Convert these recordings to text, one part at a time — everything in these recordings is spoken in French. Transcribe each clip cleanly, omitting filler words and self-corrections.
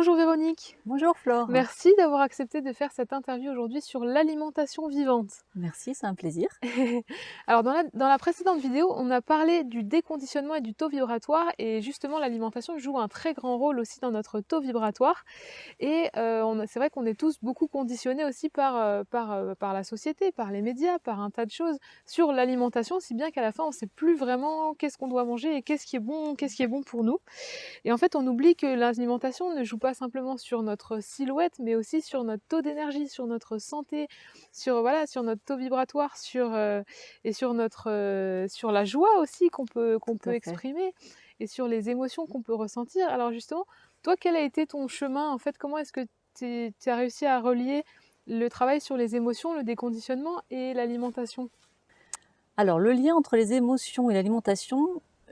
Bonjour Véronique, Bonjour Flore. merci d'avoir accepté de faire cette interview aujourd'hui sur l'alimentation vivante. Merci, c'est un plaisir. Alors dans la précédente vidéo, on a parlé du déconditionnement et du taux vibratoire et justement l'alimentation joue un très grand rôle aussi dans notre taux vibratoire et c'est vrai qu'on est tous beaucoup conditionnés aussi par la société, par les médias, par un tas de choses sur l'alimentation, si bien qu'à la fin on ne sait plus vraiment qu'est-ce qu'on doit manger et qu'est-ce qui est bon pour nous. Et en fait, on oublie que l'alimentation ne joue pas simplement sur notre silhouette, mais aussi sur notre taux d'énergie, sur notre santé, sur voilà, sur notre taux vibratoire, et sur la joie aussi qu'on Tout peut à fait. exprimer et sur les émotions qu'on peut ressentir. Alors justement, toi, quel a été ton chemin en fait? Comment est-ce que tu as réussi à relier le travail sur les émotions, le déconditionnement et l'alimentation? Alors, le lien entre les émotions et l'alimentation,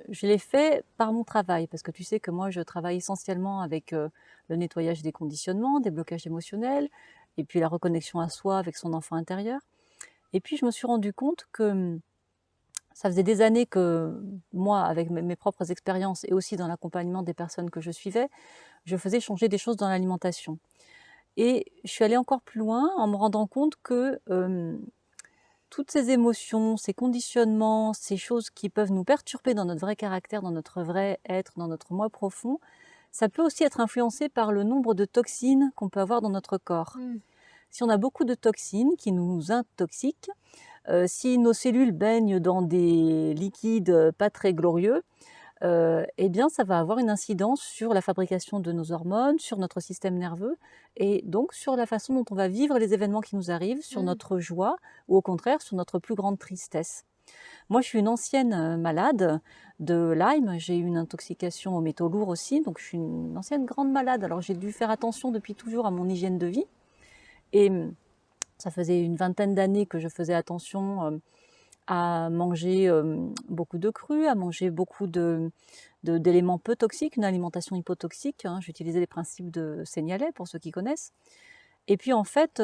je l'ai fait par mon travail, parce que tu sais que moi, je travaille essentiellement avec le nettoyage des conditionnements, des blocages émotionnels, et puis la reconnexion à soi avec son enfant intérieur. Et puis, je me suis rendu compte que ça faisait des années que moi, avec mes propres expériences et aussi dans l'accompagnement des personnes que je suivais, je faisais changer des choses dans l'alimentation. Et je suis allée encore plus loin en me rendant compte que toutes ces émotions, ces conditionnements, ces choses qui peuvent nous perturber dans notre vrai caractère, dans notre vrai être, dans notre moi profond, ça peut aussi être influencé par le nombre de toxines qu'on peut avoir dans notre corps. Mmh. Si on a beaucoup de toxines qui nous intoxiquent, si nos cellules baignent dans des liquides pas très glorieux, eh bien, ça va avoir une incidence sur la fabrication de nos hormones, sur notre système nerveux et donc sur la façon dont on va vivre les événements qui nous arrivent, sur Mmh. notre joie ou au contraire sur notre plus grande tristesse. Moi, je suis une ancienne malade de Lyme. J'ai eu une intoxication aux métaux lourds aussi, donc je suis une ancienne grande malade. Alors j'ai dû faire attention depuis toujours à mon hygiène de vie et ça faisait une vingtaine d'années que je faisais attention à manger beaucoup de cru, à manger beaucoup d'éléments peu toxiques, une alimentation hypotoxique, hein. J'utilisais les principes de Seignalais pour ceux qui connaissent. Et puis en fait,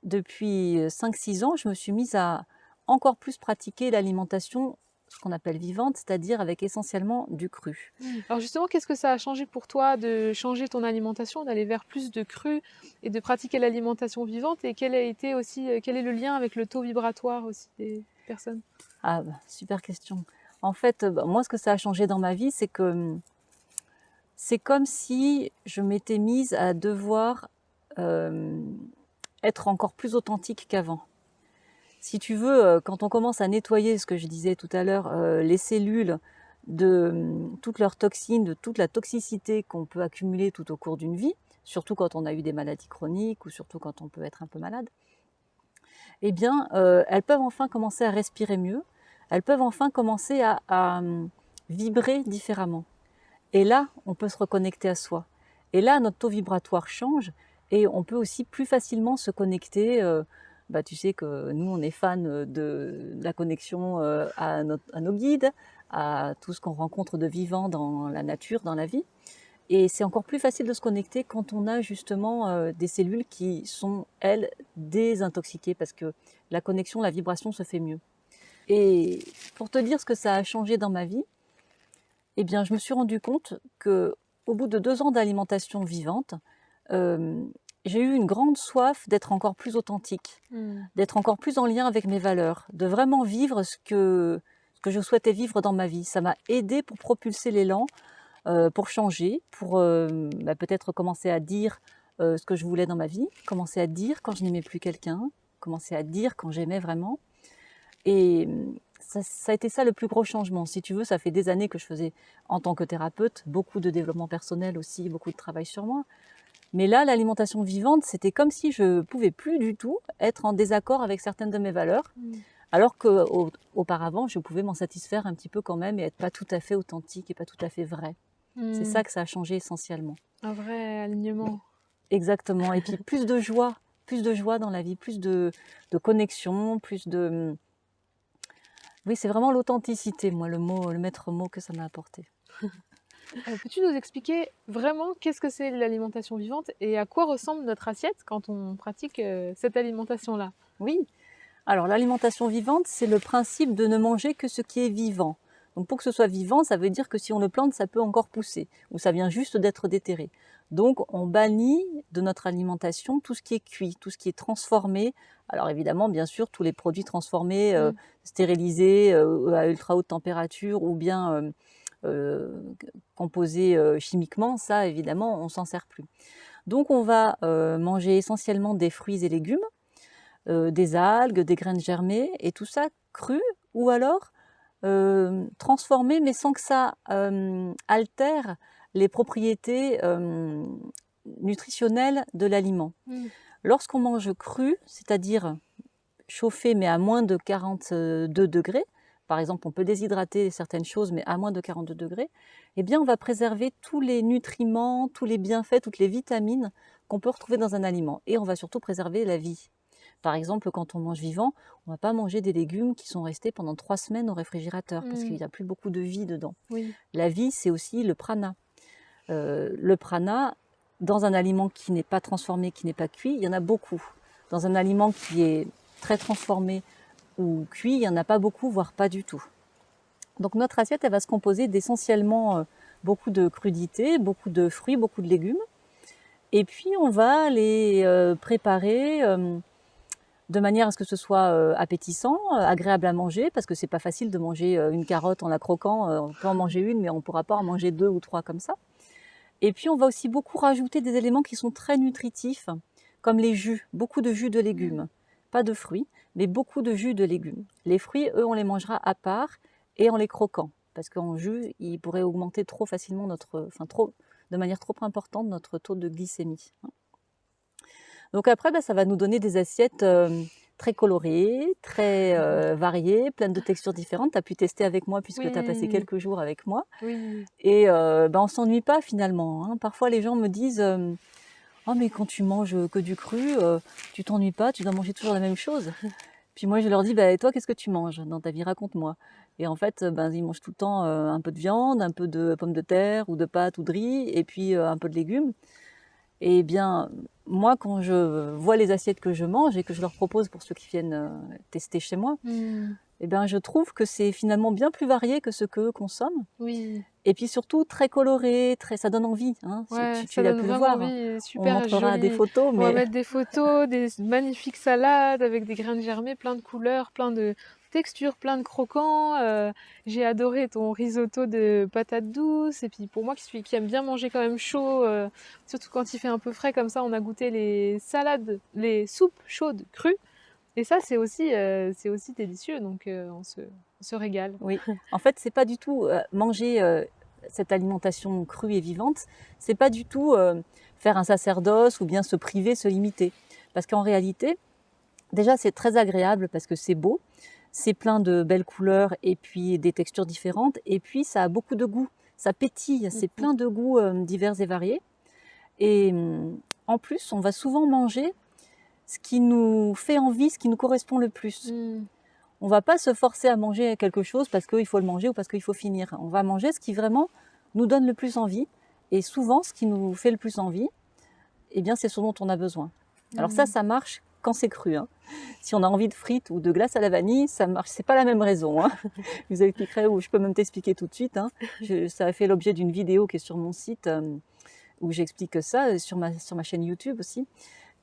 depuis 5-6 ans, je me suis mise à encore plus pratiquer l'alimentation, ce qu'on appelle vivante, c'est-à-dire avec essentiellement du cru. Alors justement, qu'est-ce que ça a changé pour toi de changer ton alimentation, d'aller vers plus de cru et de pratiquer l'alimentation vivante? Et quel a été aussi, quel est le lien avec le taux vibratoire aussi des personnes? Ah bah, super question. En fait, bah, moi ce que ça a changé dans ma vie, c'est que c'est comme si je m'étais mise à devoir être encore plus authentique qu'avant. Si tu veux, quand on commence à nettoyer, ce que je disais tout à l'heure, les cellules de toutes leurs toxines, de toute la toxicité qu'on peut accumuler tout au cours d'une vie, surtout quand on a eu des maladies chroniques ou surtout quand on peut être un peu malade, eh bien, elles peuvent enfin commencer à respirer mieux, elles peuvent enfin commencer à vibrer différemment. Et là, on peut se reconnecter à soi. Et là, notre taux vibratoire change et on peut aussi plus facilement se connecter. Bah, tu sais que nous, on est fans de la connexion à nos guides, à tout ce qu'on rencontre de vivant dans la nature, dans la vie. Et c'est encore plus facile de se connecter quand on a justement des cellules qui sont, elles, désintoxiquées parce que la connexion, la vibration se fait mieux. Et pour te dire ce que ça a changé dans ma vie, eh bien, je me suis rendu compte que, au bout de 2 ans d'alimentation vivante, euh, j'ai eu une grande soif d'être encore plus authentique, Mmh. d'être encore plus en lien avec mes valeurs, de vraiment vivre ce que je souhaitais vivre dans ma vie. Ça m'a aidé pour propulser l'élan, pour changer, pour bah, peut-être commencer à dire ce que je voulais dans ma vie, commencer à dire quand je n'aimais plus quelqu'un, commencer à dire quand j'aimais vraiment. Et ça a été ça le plus gros changement. Si tu veux, ça fait des années que je faisais, en tant que thérapeute, beaucoup de développement personnel aussi, beaucoup de travail sur moi. Mais là, l'alimentation vivante, c'était comme si je pouvais plus du tout être en désaccord avec certaines de mes valeurs, Mmh. alors qu'auparavant, je pouvais m'en satisfaire un petit peu quand même et être pas tout à fait authentique et pas tout à fait vrai. C'est Mmh. ça que ça a changé essentiellement. Un vrai alignement. Exactement. Et puis plus de joie dans la vie, plus de connexion, plus de... Oui, c'est vraiment l'authenticité, moi, le mot, le maître mot que ça m'a apporté. Peux-tu nous expliquer vraiment qu'est-ce que c'est l'alimentation vivante et à quoi ressemble notre assiette quand on pratique, cette alimentation-là? Oui, alors l'alimentation vivante, c'est le principe de ne manger que ce qui est vivant. Donc pour que ce soit vivant, ça veut dire que si on le plante, ça peut encore pousser, ou ça vient juste d'être déterré. Donc, on bannit de notre alimentation tout ce qui est cuit, tout ce qui est transformé. Alors évidemment, bien sûr, tous les produits transformés, Mmh. stérilisés, à ultra haute température ou bien composés chimiquement, ça évidemment, on s'en sert plus. Donc on va manger essentiellement des fruits et légumes, des algues, des graines germées, et tout ça cru ou alors transformé, mais sans que ça altère les propriétés nutritionnelles de l'aliment. Mmh. Lorsqu'on mange cru, c'est-à-dire chauffé mais à moins de 42 degrés, par exemple on peut déshydrater certaines choses mais à moins de 42 degrés, eh bien on va préserver tous les nutriments, tous les bienfaits, toutes les vitamines qu'on peut retrouver dans un aliment, et on va surtout préserver la vie. Par exemple, quand on mange vivant, on ne va pas manger des légumes qui sont restés pendant 3 semaines au réfrigérateur parce qu'il Mmh. n'y a plus beaucoup de vie dedans. Oui. La vie, c'est aussi le prana. Le prana, dans un aliment qui n'est pas transformé, qui n'est pas cuit, il y en a beaucoup. Dans un aliment qui est très transformé ou cuit, il n'y en a pas beaucoup, voire pas du tout. Donc notre assiette, elle va se composer d'essentiellement beaucoup de crudités, beaucoup de fruits, beaucoup de légumes. Et puis on va les préparer de manière à ce que ce soit appétissant, agréable à manger, parce que c'est pas facile de manger une carotte en la croquant. On peut en manger une, mais on ne pourra pas en manger 2 ou 3 comme ça. Et puis on va aussi beaucoup rajouter des éléments qui sont très nutritifs, comme les jus, beaucoup de jus de Mmh. légumes. Pas de fruits, mais beaucoup de jus de légumes. Les fruits, eux, on les mangera à part et en les croquant, parce qu'en jus, ils pourraient augmenter trop facilement de manière trop importante notre taux de glycémie. Donc après, ça va nous donner des assiettes très colorées, très variées, pleines de textures différentes. Tu as pu tester avec moi puisque tu as passé Oui. quelques jours avec moi. Oui. Et on ne s'ennuie pas finalement, hein. Parfois les gens me disent oh mais quand tu manges que du cru, tu t'ennuies pas, tu dois manger toujours la même chose. Puis moi je leur dis et toi qu'est-ce que tu manges dans ta vie, raconte-moi. Et en fait ils mangent tout le temps un peu de viande, un peu de pommes de terre ou de pâtes ou de riz, et puis un peu de légumes. Et bien, moi, quand je vois les assiettes que je mange et que je leur propose pour ceux qui viennent tester chez moi, Mmh. eh bien, je trouve que c'est finalement bien plus varié que ce qu'eux consomment. Oui. Et puis surtout très coloré, ça donne envie, hein. Ouais, ça Tu as donne pu le vraiment voir, hein. envie, On super montrera des joli. photos, On va mais mettre des photos, des magnifiques salades avec des graines germées, plein de couleurs, plein de textures, plein de croquants. J'ai adoré ton risotto de patates douces. Et puis pour moi qui aime bien manger quand même chaud, surtout quand il fait un peu frais comme ça, on a goûté les salades, les soupes chaudes crues. Et ça, c'est aussi délicieux, donc on se régale. oui. En fait, c'est pas du tout manger cette alimentation crue et vivante, c'est pas du tout faire un sacerdoce ou bien se priver, se limiter. Parce qu'en réalité, déjà, c'est très agréable parce que c'est beau, c'est plein de belles couleurs et puis des textures différentes, et puis ça a beaucoup de goût, ça pétille, c'est Mhm. plein de goûts divers et variés. Et en plus, on va souvent manger ce qui nous fait envie, ce qui nous correspond le plus. Mm. On va pas se forcer à manger quelque chose parce qu'il faut le manger ou parce qu'il faut finir. On va manger ce qui vraiment nous donne le plus envie, et souvent, ce qui nous fait le plus envie, eh bien, c'est ce dont on a besoin. Alors Mm. ça marche quand c'est cru, hein. Si on a envie de frites ou de glace à la vanille, ça marche. C'est pas la même raison, hein. Je vous expliquerai, ou je peux même t'expliquer tout de suite, hein. Ça a fait l'objet d'une vidéo qui est sur mon site où j'explique ça, sur ma chaîne YouTube aussi,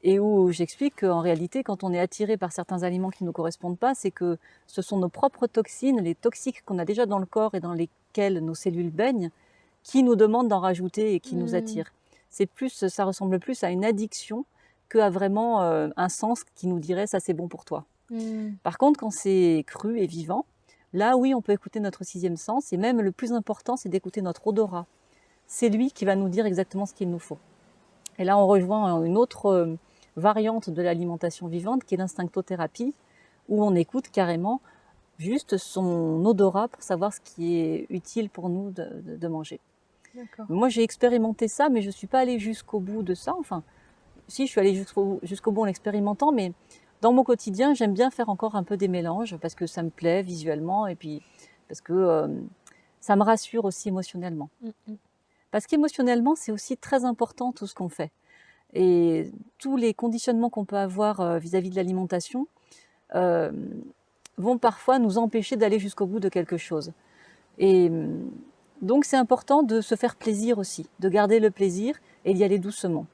et où j'explique qu'en réalité, quand on est attiré par certains aliments qui ne nous correspondent pas, c'est que ce sont nos propres toxines, les toxiques qu'on a déjà dans le corps et dans lesquels nos cellules baignent, qui nous demandent d'en rajouter et qui nous Mm. attirent. Ça ressemble plus à une addiction qu'à vraiment un sens qui nous dirait ça c'est bon pour toi. Mm. Par contre, quand c'est cru et vivant, là oui, on peut écouter notre sixième sens, et même le plus important, c'est d'écouter notre odorat. C'est lui qui va nous dire exactement ce qu'il nous faut. Et là, on rejoint une autre variante de l'alimentation vivante qui est l'instinctothérapie, où on écoute carrément juste son odorat pour savoir ce qui est utile pour nous de manger. D'accord. Moi, j'ai expérimenté ça, mais je ne suis pas allée jusqu'au bout de ça. Enfin, si, je suis allée jusqu'au bout en l'expérimentant, mais dans mon quotidien, j'aime bien faire encore un peu des mélanges parce que ça me plaît visuellement, et puis parce que ça me rassure aussi émotionnellement. Mm, mm. Parce qu'émotionnellement, c'est aussi très important tout ce qu'on fait. Et tous les conditionnements qu'on peut avoir vis-à-vis de l'alimentation euh, vont parfois nous empêcher d'aller jusqu'au bout de quelque chose. Et donc c'est important de se faire plaisir aussi, de garder le plaisir, et d'y aller doucement.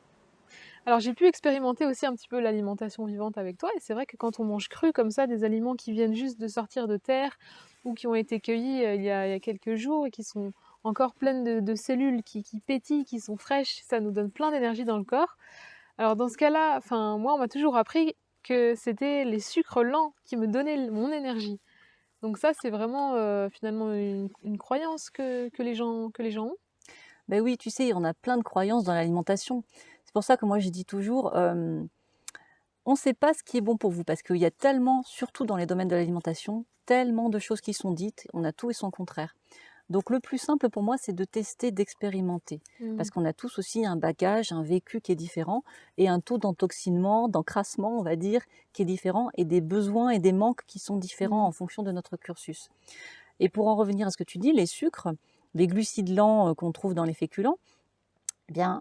Alors j'ai pu expérimenter aussi un petit peu l'alimentation vivante avec toi et c'est vrai que quand on mange cru comme ça, des aliments qui viennent juste de sortir de terre ou qui ont été cueillis, il y a quelques jours et qui sont encore pleines de cellules qui pétillent, qui sont fraîches, ça nous donne plein d'énergie dans le corps. Alors dans ce cas-là, enfin moi on m'a toujours appris que c'était les sucres lents qui me donnaient mon énergie. Donc ça c'est vraiment, finalement une croyance que les gens ont. Ben oui, tu sais, on a plein de croyances dans l'alimentation. C'est pour ça que moi je dis toujours, on ne sait pas ce qui est bon pour vous parce qu'il y a tellement, surtout dans les domaines de l'alimentation, tellement de choses qui sont dites, on a tout et son contraire. Donc le plus simple pour moi, c'est de tester, d'expérimenter. Mmh. Parce qu'on a tous aussi un bagage, un vécu qui est différent et un taux d'entoxinement, d'encrassement, on va dire, qui est différent et des besoins et des manques qui sont différents Mmh. en fonction de notre cursus. Et pour en revenir à ce que tu dis, les sucres, les glucides lents qu'on trouve dans les féculents, eh bien,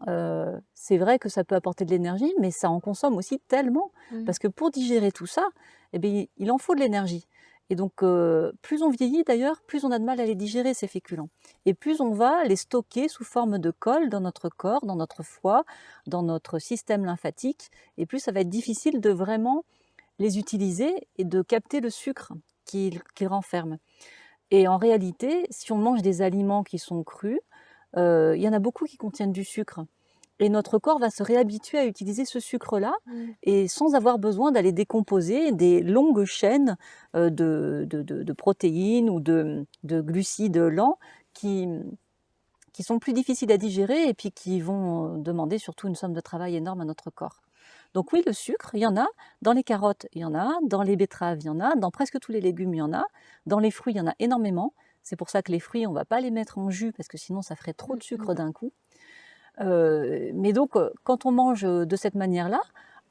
c'est vrai que ça peut apporter de l'énergie, mais ça en consomme aussi tellement. Mmh. Parce que pour digérer tout ça, eh bien, il en faut de l'énergie. Et donc, plus on vieillit d'ailleurs, plus on a de mal à les digérer, ces féculents. Et plus on va les stocker sous forme de colle dans notre corps, dans notre foie, dans notre système lymphatique, et plus ça va être difficile de vraiment les utiliser et de capter le sucre qu'ils renferment. Et en réalité, si on mange des aliments qui sont crus, il y en a beaucoup qui contiennent du sucre et notre corps va se réhabituer à utiliser ce sucre-là Mmh. et sans avoir besoin d'aller décomposer des longues chaînes, de protéines ou de glucides lents qui qui sont plus difficiles à digérer et puis qui vont, demander surtout une somme de travail énorme à notre corps. Donc oui, le sucre, il y en a. Dans les carottes, il y en a. Dans les betteraves, il y en a. Dans presque tous les légumes, il y en a. Dans les fruits, il y en a énormément. C'est pour ça que les fruits, on ne va pas les mettre en jus parce que sinon ça ferait trop Mmh de mh. sucre d'un coup. Mais donc, quand on mange de cette manière-là,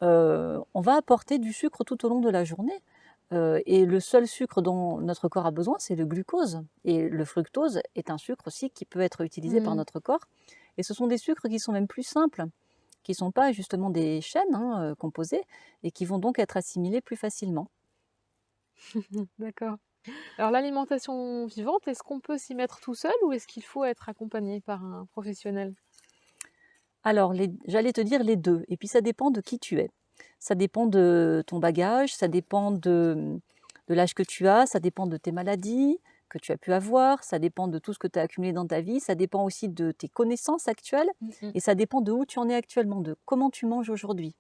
on va apporter du sucre tout au long de la journée. Et le seul sucre dont notre corps a besoin, c'est le glucose. Et le fructose est un sucre aussi qui peut être utilisé par Mmh. notre corps. Et ce sont des sucres qui sont même plus simples, qui ne sont pas justement des chaînes composées, et qui vont donc être assimilés plus facilement. D'accord. Alors l'alimentation vivante, est-ce qu'on peut s'y mettre tout seul ou est-ce qu'il faut être accompagné par un professionnel? Alors, j'allais te dire les deux, et puis ça dépend de qui tu es. Ça dépend de ton bagage, ça dépend de l'âge que tu as, ça dépend de tes maladies que tu as pu avoir, ça dépend de tout ce que tu as accumulé dans ta vie, ça dépend aussi de tes connaissances actuelles, Mmh mh. et ça dépend de où tu en es actuellement, de comment tu manges aujourd'hui.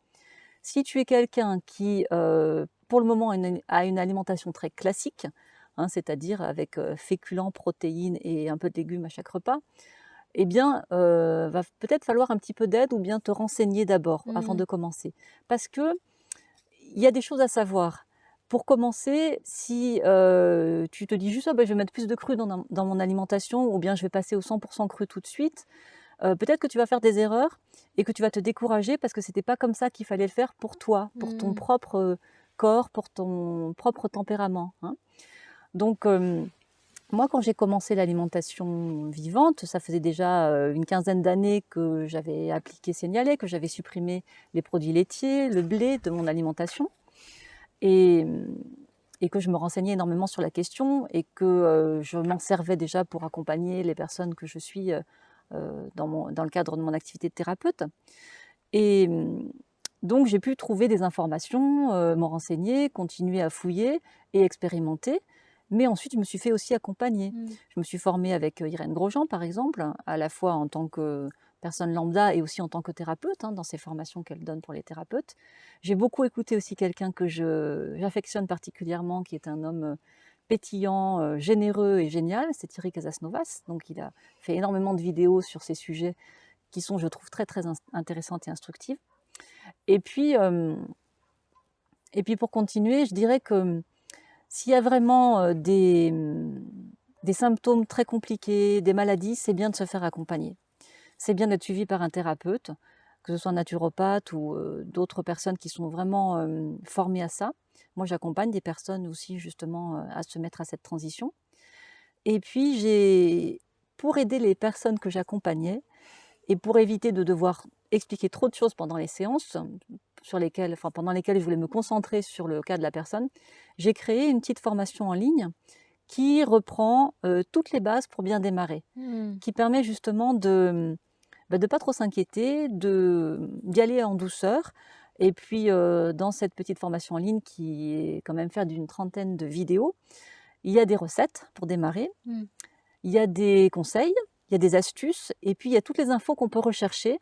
Si tu es quelqu'un qui, pour le moment, a une alimentation très classique, hein, c'est-à-dire avec féculents, protéines et un peu de légumes à chaque repas, eh bien, va peut-être falloir un petit peu d'aide ou bien te renseigner d'abord avant Mmh. de commencer. Parce que il y a des choses à savoir. Pour commencer, si, tu te dis juste: «Ah bah, je vais mettre plus de cru dans mon alimentation ou bien je vais passer au 100 cru tout de suite», peut-être que tu vas faire des erreurs et que tu vas te décourager parce que c'était pas comme ça qu'il fallait le faire pour toi, pour ton Mmh. propre, corps, pour ton propre tempérament, hein. Donc, moi, quand j'ai commencé l'alimentation vivante, ça faisait déjà, une quinzaine d'années que j'avais appliqué Senialet, que j'avais supprimé les produits laitiers, le blé de mon alimentation et et que je me renseignais énormément sur la question et que, je m'en servais déjà pour accompagner les personnes que je suis, dans le cadre de mon activité de thérapeute et donc j'ai pu trouver des informations, me renseigner, continuer à fouiller et expérimenter. Mais ensuite, je me suis fait aussi accompagner. Mmh. Je me suis formée avec, Irène Grosjean, par exemple, à la fois en tant que personne lambda et aussi en tant que thérapeute, hein, dans ses formations qu'elle donne pour les thérapeutes. J'ai beaucoup écouté aussi quelqu'un que j'affectionne particulièrement, qui est un homme, pétillant, généreux et génial, c'est Thierry Casasnovas. Donc il a fait énormément de vidéos sur ces sujets qui sont, je trouve, très, très intéressantes et instructives. Et puis, pour continuer, je dirais que s'il y a vraiment des symptômes très compliqués, des maladies, c'est bien de se faire accompagner. C'est bien d'être suivi par un thérapeute, que ce soit un naturopathe ou d'autres personnes qui sont vraiment formées à ça. Moi, j'accompagne des personnes aussi justement à se mettre à cette transition. Et puis, pour aider les personnes que j'accompagnais, et pour éviter de devoir expliquer trop de choses pendant les séances, pendant lesquelles je voulais me concentrer sur le cas de la personne, j'ai créé une petite formation en ligne qui reprend toutes les bases pour bien démarrer, Mmh. qui permet justement bah, de pas trop s'inquiéter, d'y aller en douceur. Et puis, dans cette petite formation en ligne qui est quand même faite d'une trentaine de vidéos, il y a des recettes pour démarrer, Mmh. il y a des conseils, il y a des astuces et puis il y a toutes les infos qu'on peut rechercher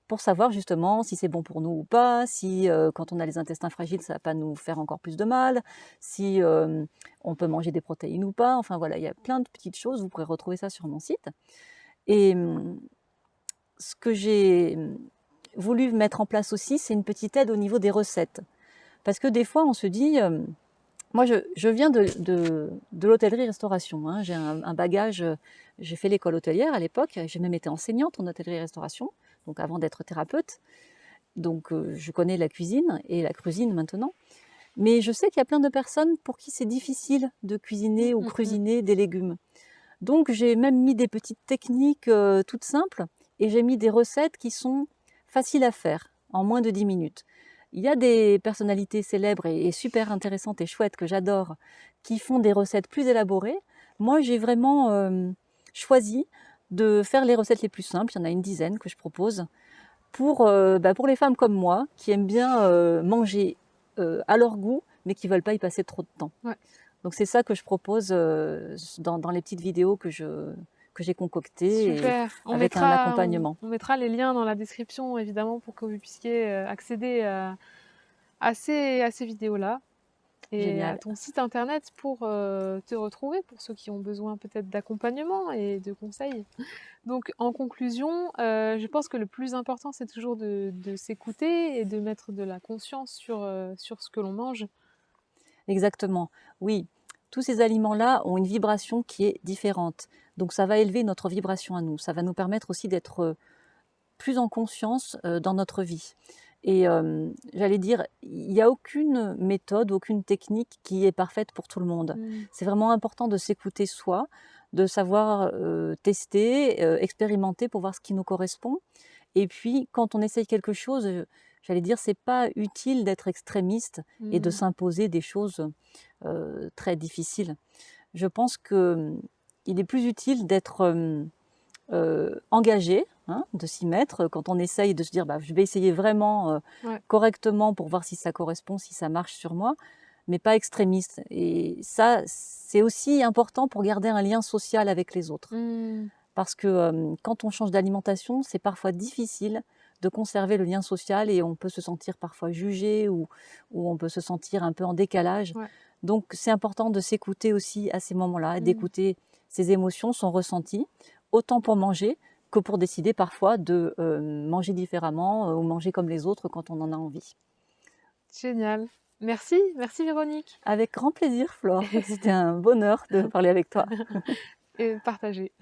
pour savoir justement si c'est bon pour nous ou pas, si, quand on a les intestins fragiles, ça va pas nous faire encore plus de mal, si, on peut manger des protéines ou pas. Enfin voilà, il y a plein de petites choses, vous pourrez retrouver ça sur mon site. Et ce que j'ai voulu mettre en place aussi, c'est une petite aide au niveau des recettes. Parce que des fois, on se dit, moi je viens de l'hôtellerie-restauration, hein. J'ai un bagage, j'ai fait l'école hôtelière à l'époque, j'ai même été enseignante en hôtellerie-restauration, donc avant d'être thérapeute. Donc je connais la cuisine et la cuisine maintenant. Mais je sais qu'il y a plein de personnes pour qui c'est difficile de Mmh, cuisiner ou mmh, mmh. cuisiner des légumes. Donc j'ai même mis des petites techniques, toutes simples et j'ai mis des recettes qui sont faciles à faire, en moins de 10 minutes. Il y a des personnalités célèbres et super intéressantes et chouettes que j'adore, qui font des recettes plus élaborées. Moi, j'ai vraiment, choisi de faire les recettes les plus simples, il y en a une dizaine que je propose, pour les femmes comme moi, qui aiment bien, manger, à leur goût, mais qui ne veulent pas y passer trop de temps. Ouais. Donc c'est ça que je propose, dans les petites vidéos que j'ai concoctées et Super. avec un accompagnement. On mettra les liens dans la description évidemment pour que vous puissiez, accéder à ces vidéos-là et à Génial. ton site internet pour, te retrouver, pour ceux qui ont besoin peut-être d'accompagnement et de conseils. Donc en conclusion, je pense que le plus important, c'est toujours de s'écouter et de mettre de la conscience sur ce que l'on mange. Exactement. Oui, tous ces aliments-là ont une vibration qui est différente. Donc ça va élever notre vibration à nous. Ça va nous permettre aussi d'être, plus en conscience, dans notre vie. Et j'allais dire, il n'y a aucune méthode, aucune technique qui est parfaite pour tout le monde. Mmh. C'est vraiment important de s'écouter soi, de savoir, tester, expérimenter pour voir ce qui nous correspond. Et puis quand on essaye quelque chose, j'allais dire, c'est pas utile d'être extrémiste et de Mmh. s'imposer des choses, très difficiles. Je pense que, il est plus utile d'être, engagé, hein, de s'y mettre, quand on essaye de se dire: «Bah, je vais essayer vraiment, Ouais. correctement pour voir si ça correspond, si ça marche sur moi», mais pas extrémiste et ça, c'est aussi important pour garder un lien social avec les autres. Mmh. Parce que, quand on change d'alimentation, c'est parfois difficile de conserver le lien social et on peut se sentir parfois jugé ou on peut se sentir un peu en décalage. Ouais. Donc c'est important de s'écouter aussi à ces moments-là et Mmh. d'écouter ses émotions, son ressenti, autant pour manger que pour décider parfois de, manger différemment, ou manger comme les autres quand on en a envie. Génial. Merci, merci Véronique Avec grand plaisir Flore, c'était un bonheur de parler avec toi. et partager.